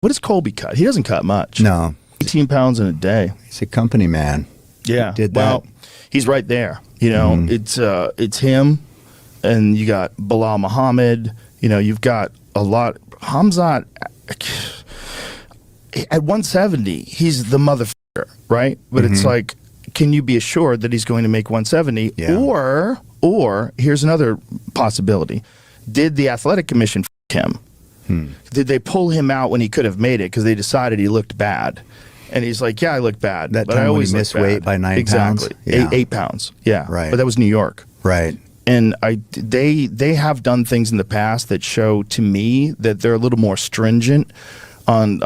What does Colby cut? He doesn't cut much. No. 18 pounds in a day. He's a company man. Yeah. He did that. Well, he's right there. You know, it's him, and you got Bilal Muhammad. You know, you've got a lot. Khamzat, at 170, he's the motherfucker, right? But it's like, can you be assured that he's going to make 170? Yeah. Or here's another possibility. Did the athletic commission him? Did they pull him out when he could have made it because they decided he looked bad? And he's like, yeah, I look bad. That but time I always when he missed look weight bad. by 9 exactly. pounds? Yeah. 8 pounds. Yeah. Right. But that was New York. Right. And they have done things in the past that show to me that they're a little more stringent on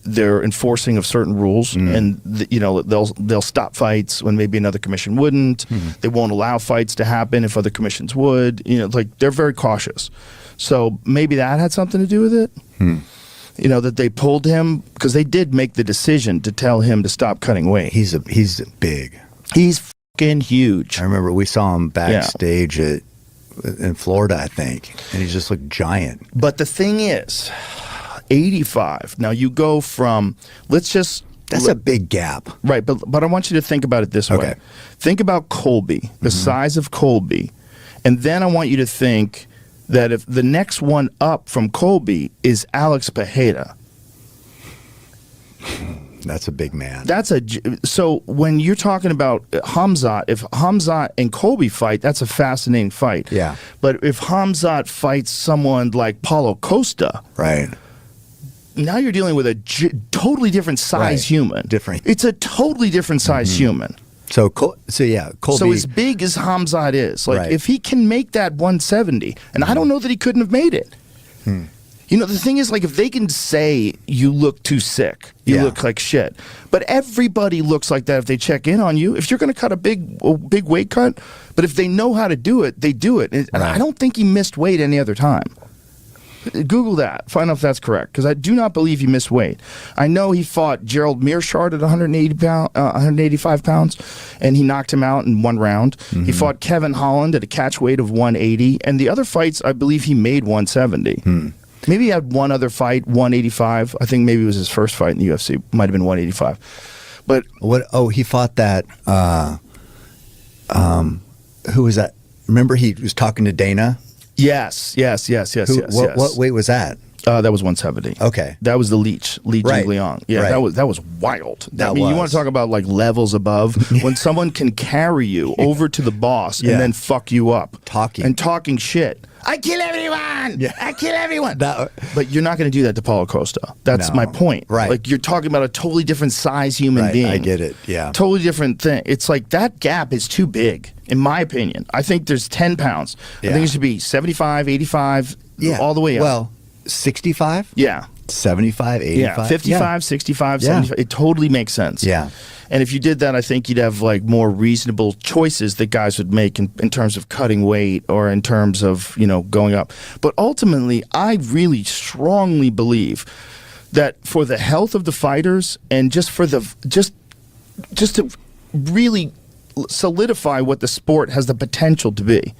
their enforcing of certain rules, and you know, they'll stop fights when maybe another commission wouldn't. They won't allow fights to happen if other commissions would. You know, like they're very cautious. So maybe that had something to do with it. You know, that they pulled him because they did make the decision to tell him to stop cutting weight. He's big. He's fucking huge. I remember we saw him backstage in Florida, I think, and he just looked giant. But the thing is, 85. Now you go from, That's a big gap. Right, but I want you to think about it this way. Think about Colby, the size of Colby, and then I want you to think that if the next one up from Colby is Alex Pereira. That's a big man. So when you're talking about Khamzat, if Khamzat and Colby fight, that's a fascinating fight. Yeah. But if Khamzat fights someone like Paulo Costa, right. Now you're dealing with a totally different size human. Different. It's a totally different size human. So yeah, Colby. So as big as Khamzat is, like Right. if he can make that 170, and I don't know that he couldn't have made it. You know, the thing is, like, if they can say you look too sick, you look like shit, but everybody looks like that if they check in on you. If you're going to cut a big weight cut, but if they know how to do it, they do it. And I don't think he missed weight any other time. Google that. Find out if that's correct, because I do not believe he missed weight. I know he fought Gerald Mearshart at 185 pounds, and he knocked him out in one round. He fought Kevin Holland at a catch weight of 180, and the other fights, I believe he made 170. Maybe he had one other fight, 185. I think maybe it was his first fight in the UFC. Might have been 185. But what? Oh, he fought that. Who was that? Remember, he was talking to Dana. Yes. What weight was that? That was 170. Okay. That was the Leech Right. Leong. Yeah, Right. that was wild. That you was. want to talk about like levels above when someone can carry you over to the boss Yeah. and then fuck you up. Talking Shit. I kill everyone. Yeah. I kill everyone. That- But you're not going to do that to Paulo Costa. That's No. my point. Right. Like you're talking about a totally different size human Right, being. I get it. Yeah. Totally different thing. It's like that gap is too big, in my opinion. I think there's 10 pounds. I Yeah. think it should be 75, 85, all the way up. Well, 65? Yeah. 75, 85? Yeah, 55, 65, 75. It totally makes sense. Yeah. And if you did that, I think you'd have like more reasonable choices that guys would make in terms of cutting weight or in terms of, you know, going up. But ultimately, I really strongly believe that for the health of the fighters and just for the just to really solidify what the sport has the potential to be,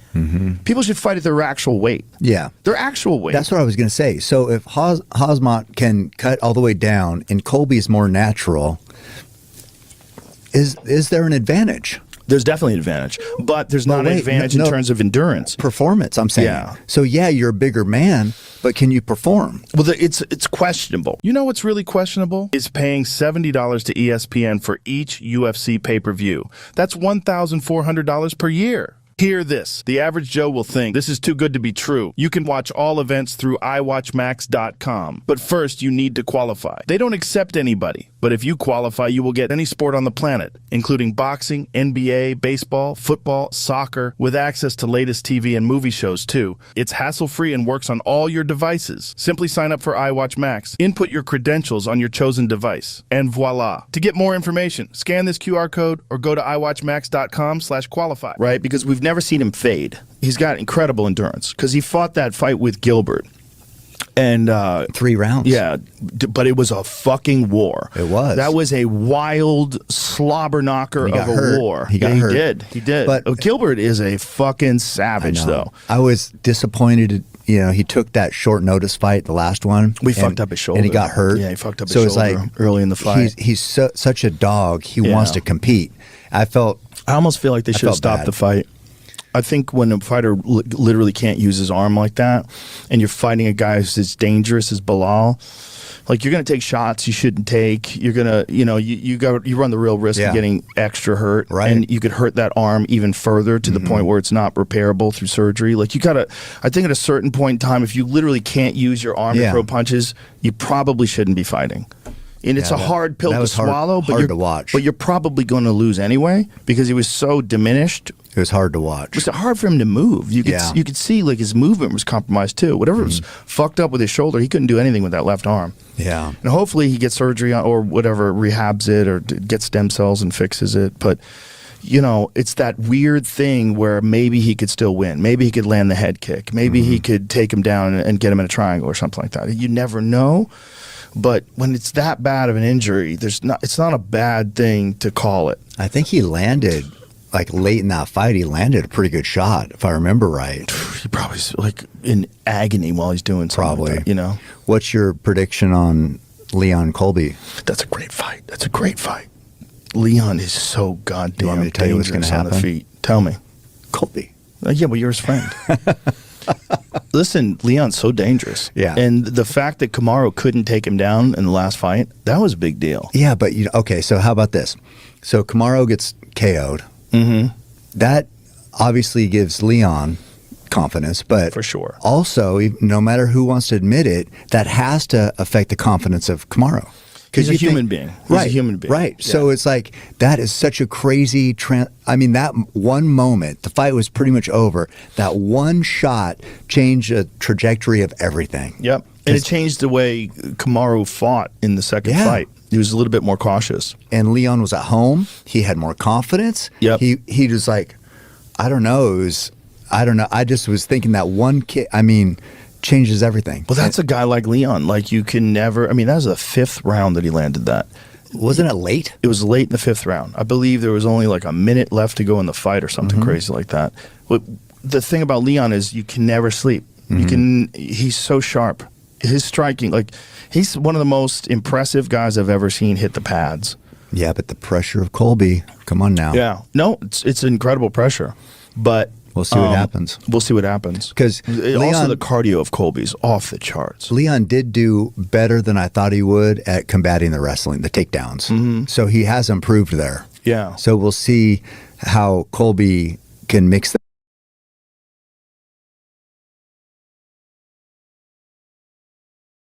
people should fight at their actual weight. Yeah. Their actual weight. That's what I was going to say. So if Khamzat can cut all the way down and Colby's more natural, is there an advantage? There's definitely an advantage, but there's not an advantage in terms of endurance. Performance, I'm saying. Yeah. So yeah, you're a bigger man, but can you perform? Well, it's questionable. You know what's really questionable? Is paying $70 to ESPN for each UFC pay-per-view. That's $1,400 per year. Hear this. The average Joe will think this is too good to be true. You can watch all events through iWatchMax.com. But first, you need to qualify. They don't accept anybody. But if you qualify, you will get any sport on the planet, including boxing, NBA, baseball, football, soccer, with access to latest TV and movie shows, too. It's hassle-free and works on all your devices. Simply sign up for iWatch Max, input your credentials on your chosen device, and voila. To get more information, scan this QR code or go to iWatchMax.com/qualify. Right, because we've never seen him fade. He's got incredible endurance because he fought that fight with Gilbert. And 3 rounds. Yeah, but it was a fucking war. It was. That was a wild slobber knocker of a war. He got hurt. He did. But Gilbert is a fucking savage, though. I was disappointed. He took that short notice fight, the last one. We fucked up his shoulder. And he got hurt. Yeah, he fucked up his shoulder it's like, early in the fight. He's such a dog. He wants to compete. I almost feel like they should have stopped the fight. I think when a fighter literally can't use his arm like that, and you're fighting a guy who's as dangerous as Bilal, like, you're going to take shots you shouldn't take. You're going to, you run the real risk of getting extra hurt. Right. And you could hurt that arm even further to the point where it's not repairable through surgery. Like, I think at a certain point in time, if you literally can't use your arm to throw punches, you probably shouldn't be fighting. And it's a hard pill to swallow, hard to watch. But you're probably going to lose anyway because he was so diminished. It was hard to watch. It was hard for him to move. You could see like his movement was compromised too. Whatever was fucked up with his shoulder, he couldn't do anything with that left arm. Yeah. And hopefully he gets surgery or whatever, rehabs it or gets stem cells and fixes it. But it's that weird thing where maybe he could still win. Maybe he could land the head kick. Maybe he could take him down and get him in a triangle or something like that. You never know. But when it's that bad of an injury, it's not a bad thing to call it. I think he landed, like late in that fight, he landed a pretty good shot, if I remember right. He probably like in agony while he's doing something. Probably. Like that, What's your prediction on Leon Colby? That's a great fight. Leon is so goddamn you want me to tell you what's going to happen? On the feet. Tell me. Colby. Yeah, well, you're his friend. Listen, Leon's so dangerous. Yeah. And the fact that Kamaru couldn't take him down in the last fight, that was a big deal. Yeah, but okay, so how about this? So Kamaru gets KO'd. Mm-hmm. That obviously gives Leon confidence, but for sure. Also, no matter who wants to admit it, that has to affect the confidence of Kamaru. He's a human being. He's a human being. Right. Yeah. So it's like, that is such a crazy that one moment, the fight was pretty much over. That one shot changed the trajectory of everything. Yep. And it changed the way Kamaru fought in the second fight. He was a little bit more cautious. And Leon was at home. He had more confidence. Yep. He was like, I don't know. I just was thinking that one kick, changes everything. Well, that's a guy like Leon. Like, you can never. That was the 5th round that he landed that. Wasn't it late? It was late in the 5th round. I believe there was only like a minute left to go in the fight or something crazy like that. But the thing about Leon is you can never sleep. He's so sharp. His striking, like, he's one of the most impressive guys I've ever seen hit the pads. Yeah, but the pressure of Colby, come on now. Yeah. No, it's incredible pressure. But we'll see what happens. We'll see what happens. Because also the cardio of Colby's off the charts. Leon did do better than I thought he would at combating the wrestling, the takedowns. So he has improved there. Yeah. So we'll see how Colby can mix that.